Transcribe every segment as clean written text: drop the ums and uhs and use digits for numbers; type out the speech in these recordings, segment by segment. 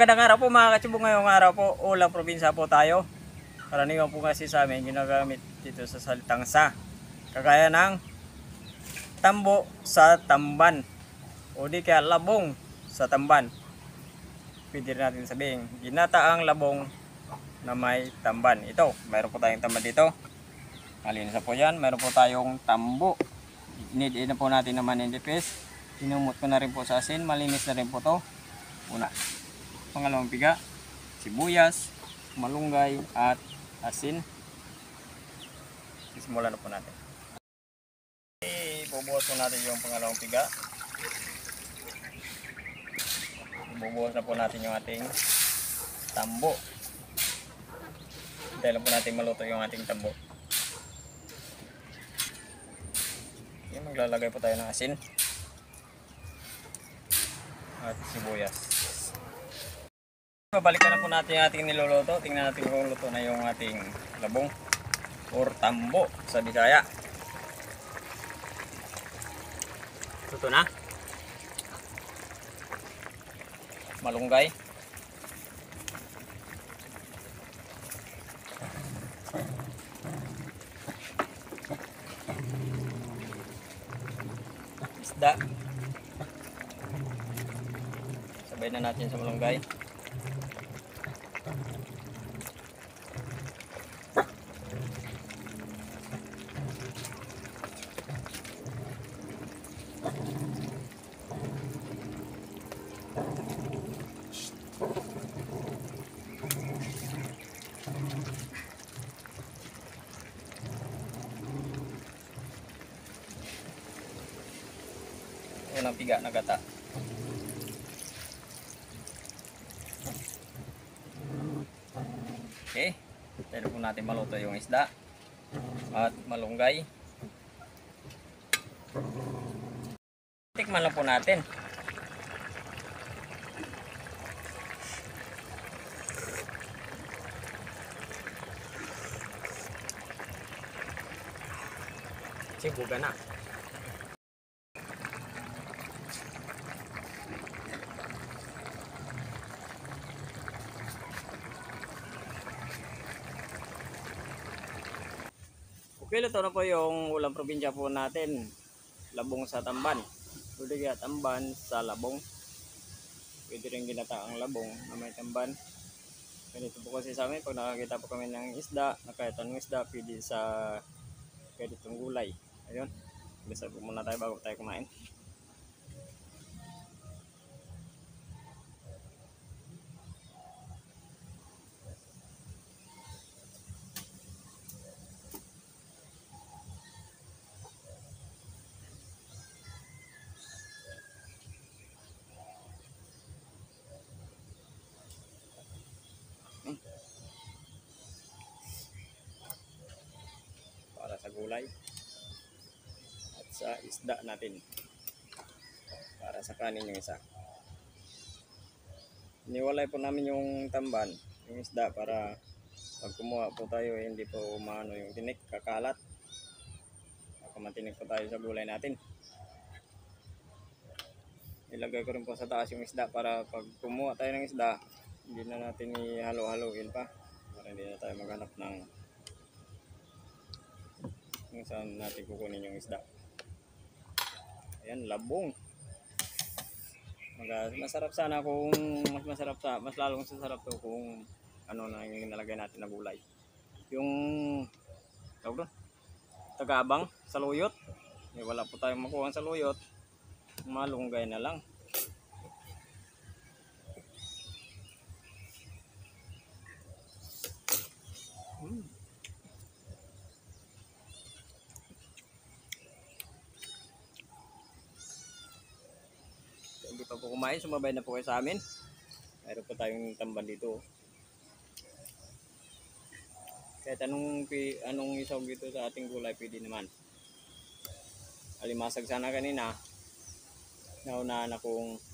Magandang araw po mga katsubong. Ngayong araw po, ulang probinsya po tayo. Karaniwan po kasi sa amin ginagamit dito sa salitang sa. Kagaya ng tambo sa tamban o di kaya labong sa tamban. Pwede rin natin sabihin ginataang labong na may tamban. Ito, mayroon po tayong tamban dito. Malinis na po yan. Mayroon po tayong tambo. Need na po natin naman nindipis. Tinumot ko na rin po sa asin. Malinis na rin po to. Una. Pangalawang piga, sibuyas, malunggay, at asin. Simulan na po natin. Ibubuhos po natin yung pangalawang piga. Ibubuhos na po natin yung ating tambo. Dahil lang po natin maluto yung ating tambo. Maglalagay po tayo ng asin at sibuyas. Babalikan na po natin yung ating niluluto. Tingnan natin kung luto na yung ating labong or tambo sa Bisaya. Luto na. Malunggay. Isda. Sabay na natin sa malunggay. Unang piga na gata. Okay, pwede po natin maluto yung isda at malunggay. Tikman lang po natin. Sibuga na. Okay, luto na po yung ulam probinsya po natin. Labong sa tamban. Pwede kaya tamban sa labong. Pwede rin ginataang labong na may tamban. Ganito po kasi sa amin, pag nakakita po kami ng isda, na kahit anong isda, pwede sa ganitong gulay. Ayun. Bisa po muna tayo bago tayo kumain. Para sa gulay at sa isda natin, para sa kanin yung isa. Iniwalay po namin yung tamban, yung isda, para pag kumuha po tayo hindi po umano yung tinik, kakalat. Baka matinik po tayo sa gulay natin. Ilagay ko rin po sa taas yung isda para pag kumuha tayo ng isda, hindi na natin ihalo-haloin pa, para hindi na tayo maghanap ng kung saan natin kukunin yung isda. Ayan, labong. Masarap sana kung mas lalong sasarap to kung ano na yung nilagay natin na gulay. Yung tawag doon, tagabang, saluyot. Wala po tayong makuha sa saluyot. Malunggay na lang. Hindi pa po kumain, sumabay na po kayo sa amin. Mayroon po tayong tamban dito. Kahit anong isog dito sa ating gulay, pwede naman. Alimasag sana kanina. Naunahan ako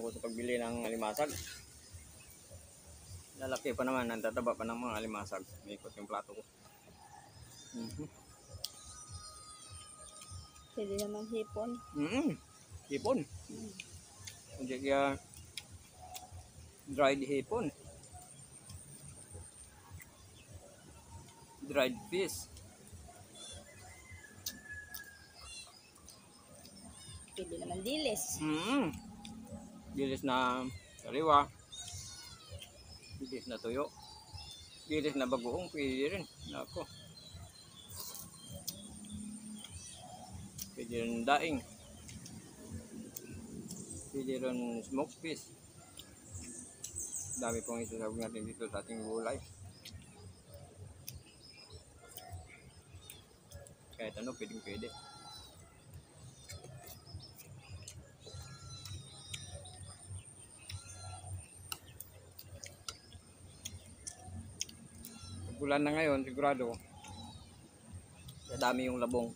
sa pagbili ng alimasag. Lalaki pa naman, nantataba pa ng mga alimasag. May ikot yung plato ko. Pwede naman hipon. Hipon. Hindi kaya dried hipon, dried fish. Pwede naman dilis. Dilis na sariwa, dilis na tuyo, dilis na bagoong, pwede rin. Nako. Pwede rin daing. Pwede rin smoked fish. Dami pong isasabog natin dito sa ating gulay. Kahit ano, pwede. Ulan na ngayon, sigurado. Dami yung labong.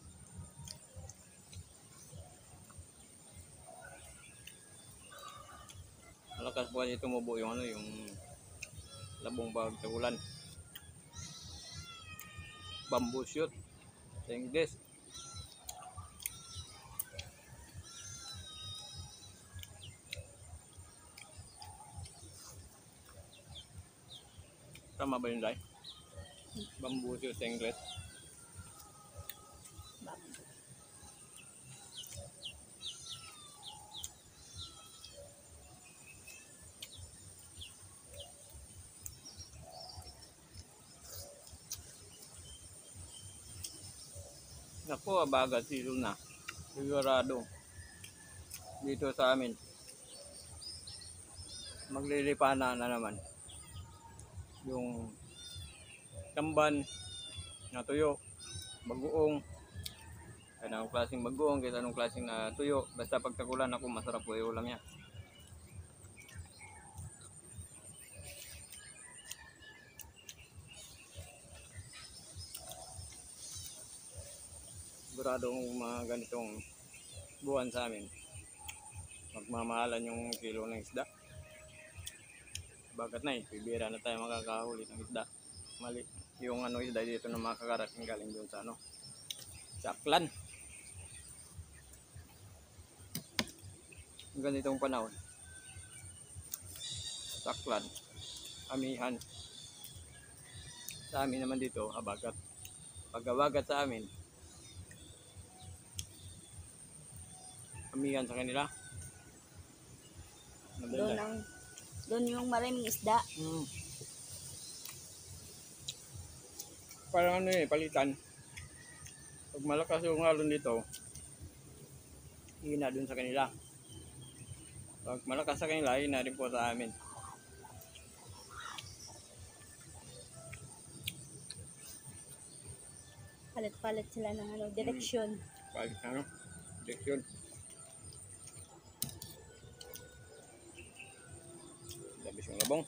Malakas po kasi tumubo yung yung labong bag sa ulan. Bamboo shoot sa English. Tama ba yun, Day? Bamboo shoot sa English. Bamboo. Naku, abagat season na. Sigurado. Dito sa amin. Maglilipana na naman. Yung tamban, na tuyo, bagoong. Kahit anong klaseng bagoong, kahit anong klaseng na tuyo. Basta pag tagulan ako, masarap po yung ulam niya. Siguradong mga ganitong buwan sa amin, magmamahalan yung kilo ng isda. Bagat na bibira na tayo makakahuli ng isda. Mali yung isda dito na makakarating galing doon sa sa Aklan. Yung ganitong panahon, sa Aklan, amihan. Sa amin naman dito, abagat. Pag-awagat sa amin, amihan sa kanila. Doon yung maraming isda. Parang palitan. Pag malakas yung alon dito, hina dun sa kanila. Pag malakas sa kanila, hina rin po sa amin. Palit-palit sila ng direksyon. Palit direksyon. Labis yung labong.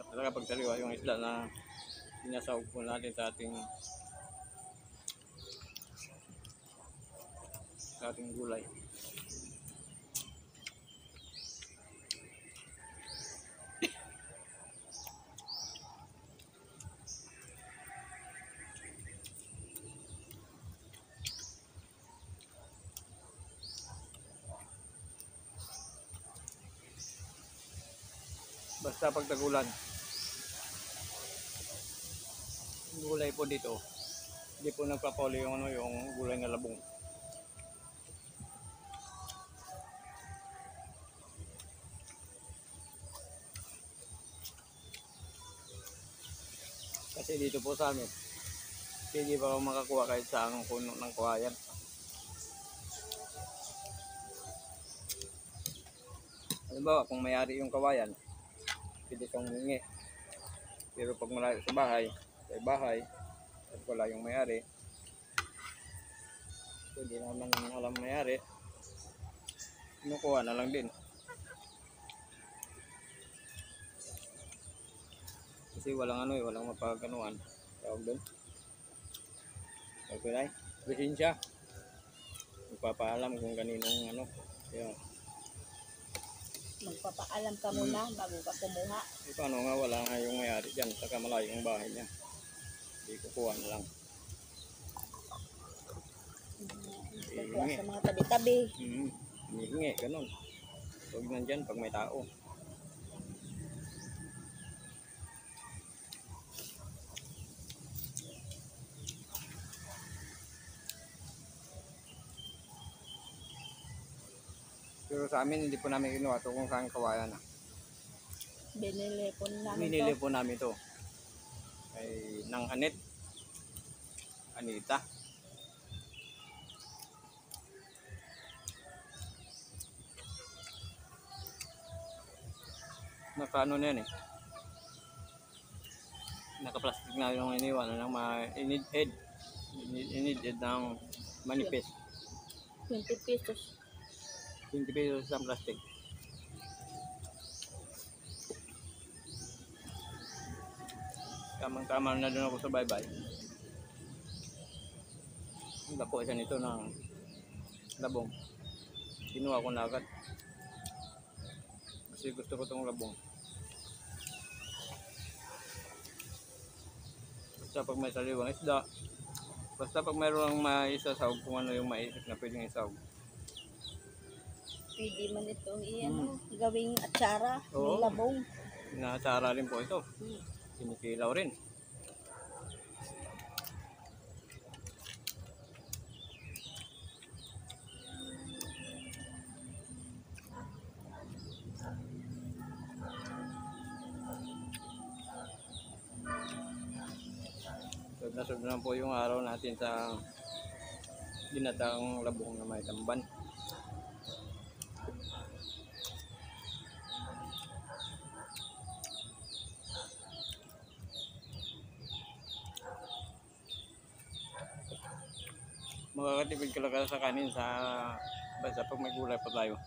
Talaga pag sariwa yung isda na sinasawag po natin sa ating gulay. Basta pag tagulan, gulay po dito, hindi po nagpapuli yung yung gulay na labong. Kasi dito po sa amin, hindi pa ako makakuha kahit sa ang puno ng kawayan. Halimbawa, kung may-ari yung kawayan, pwede kang humingi. Pero pag malayo sa bahay, at wala yung may-ari, hindi naman alam may-ari, kinukuha na lang din. Kasi walang walang mapaganuan. Tawag doon. Okay na, lisensya. Magpapaalam kung kaninong Yan. Magpapaalam ka muna bago ka kumuha. Eh, paano nga wala nga yung may-ari dyan, saka malayo yung bahay niya. Hindi kukuha na lang. Kukuha sa mga tabi-tabi. Hinihingi, ganun. Huwag nandyan pag may tao. Pero sa amin, hindi po namin kinuha ito kung saan kawayan. Binili po namin Binili to. po namin ito. Ay, ng Anita. Nakaano na yan eh. Naka-plastic na yung iniwan ng inid-ed. Inid-ed ng manipis. 20 pesos. 20 pesos ang plastic. Tamang-tama na doon ako sa bye-bye. Nakuha siya nito ng labong. Kinuha ko na agad. Kasi gusto ko itong labong. Basta pag may saliwang isda, basta pag mayroong maisasawag kung ano yung maisip na pwedeng isawag. Pwede man itong gawing atsara. Oo. May labong. Inaasara rin po ito. Kinikilaw rin. Sunod na po yung araw natin sa ginataang labong na may tamban. Makakatipid ka lang sa kanin sa basta pag may gulay pa tayo.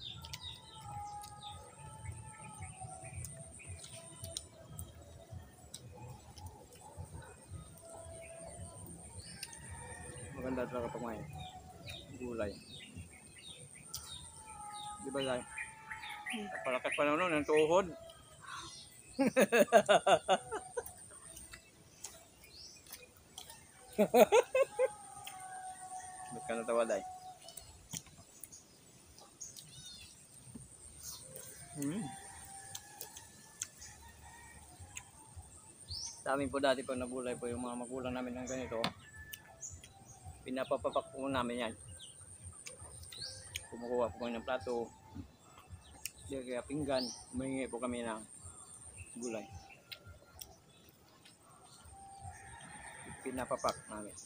Maganda talaga pag may gulay. Di ba tayo? Palakas pa naman ng tuhod. Ba't ka natawa, Day? Sa amin po dati pag nagulay po yung mga magulang namin ng ganito, pinapapapak po namin yan. Kumukuha po kami ng plato, kaya pinggan, humingi po kami ng gulay. Pinapapak namin.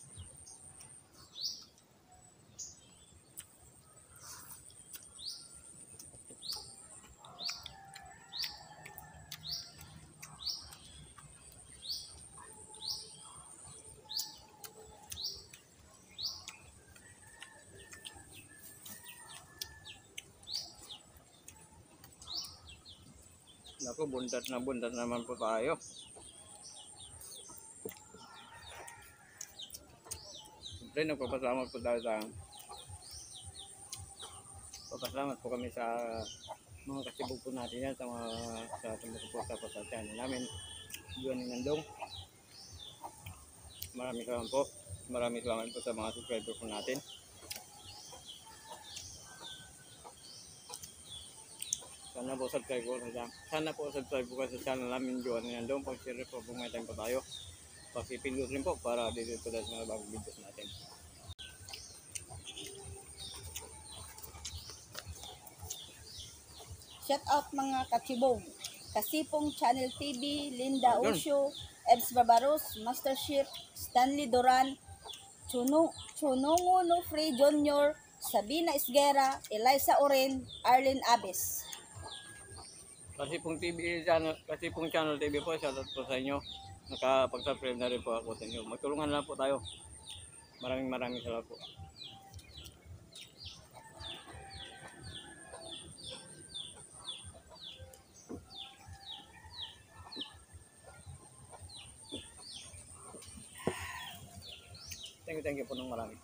Naku, bundat naman po tayo. Siyempre, nagpapasalamat po tayo papasalamat po kami sa mga kasibog po natin yan, sa mga sumusuporta po sa channel namin. Yun yung nandong. Maraming salamat po. Maraming salamat po sa mga subscriber po natin. Sana po subscribe po sa channel namin Joan Nandong. Pag-share po kung may time pa tayo. Pag-ipindot rin po para dito po sa mga bagong videos natin. Shout out mga kachibog. Kasipong Channel TV, Linda Ayun. Usio, Ebs Barbaros, Master Chef, Stanley Duran, Chunungo Nufre Jr., Sabina Isguera, Eliza Oren, Arlene Abes. Kasi pong channel TV po, shoutout po sa inyo. Nakapag-subscribe na rin po ako sa inyo. Magtulungan lang po tayo. Maraming salamat po. Thank you po ng marami.